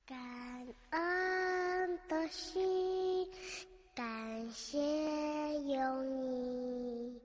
感恩的心，感谢有你。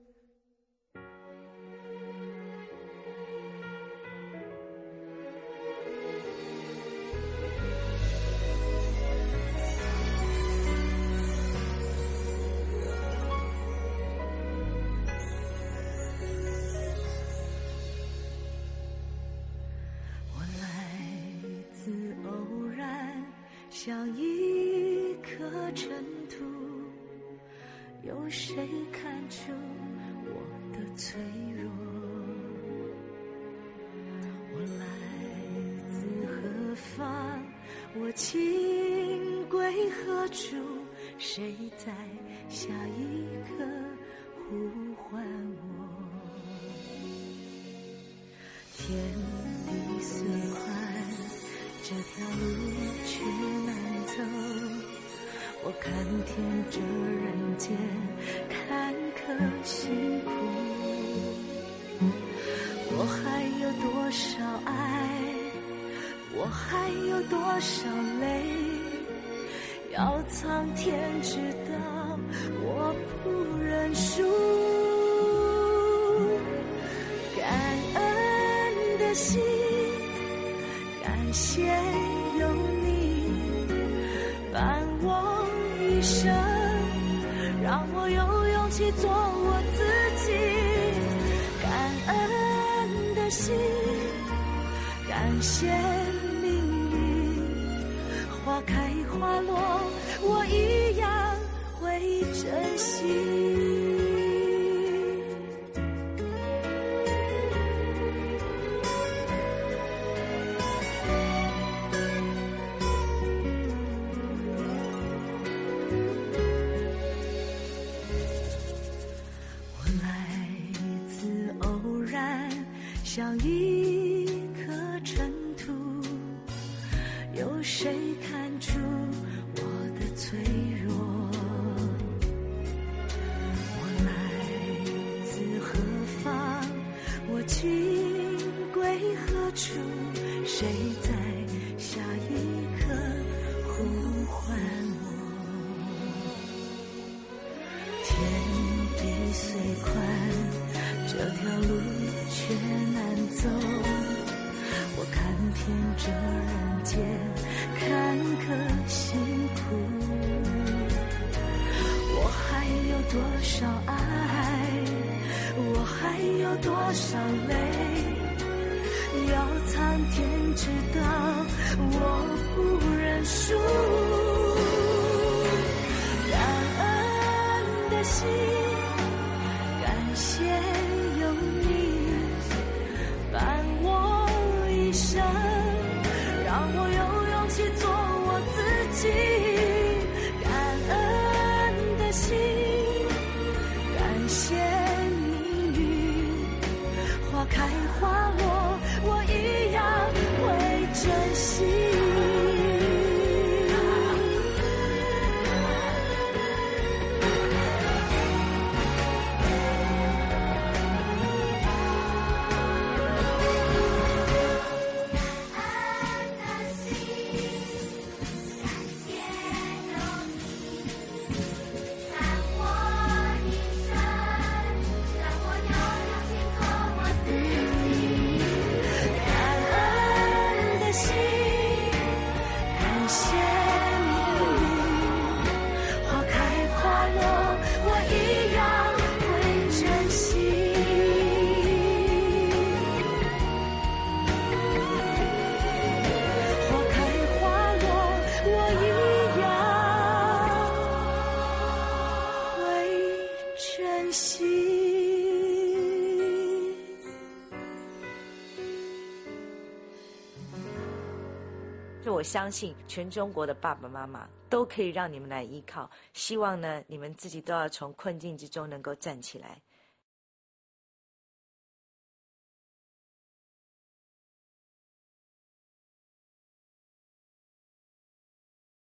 像一颗尘土，有谁看出我的脆弱？我来自何方？我情归何处？谁在下一刻呼唤我？天地虽宽，这条路却难走，我看遍这人间坎坷辛苦，我还有多少爱，我还有多少泪，要苍天知道，我不认输。感恩的心，感谢有你伴我一生，让我有勇气做我自己。感恩的心，感谢命运，花开花落，我一样会珍惜。像一颗尘土，有谁看出我的脆弱？我来自何方？我情归何处？谁在下一刻呼唤我？天地虽宽，这条路却难走，我看遍这人间坎坷辛苦，我还有多少爱，我还有多少泪，要苍天知道，我不认输。感恩的心，感谢有你伴我一生，让我有勇气做我自己。感恩的心，感谢命运，花开花落，我一样会珍惜。就我相信全中国的爸爸妈妈都可以让你们来依靠，希望呢你们自己都要从困境之中能够站起来。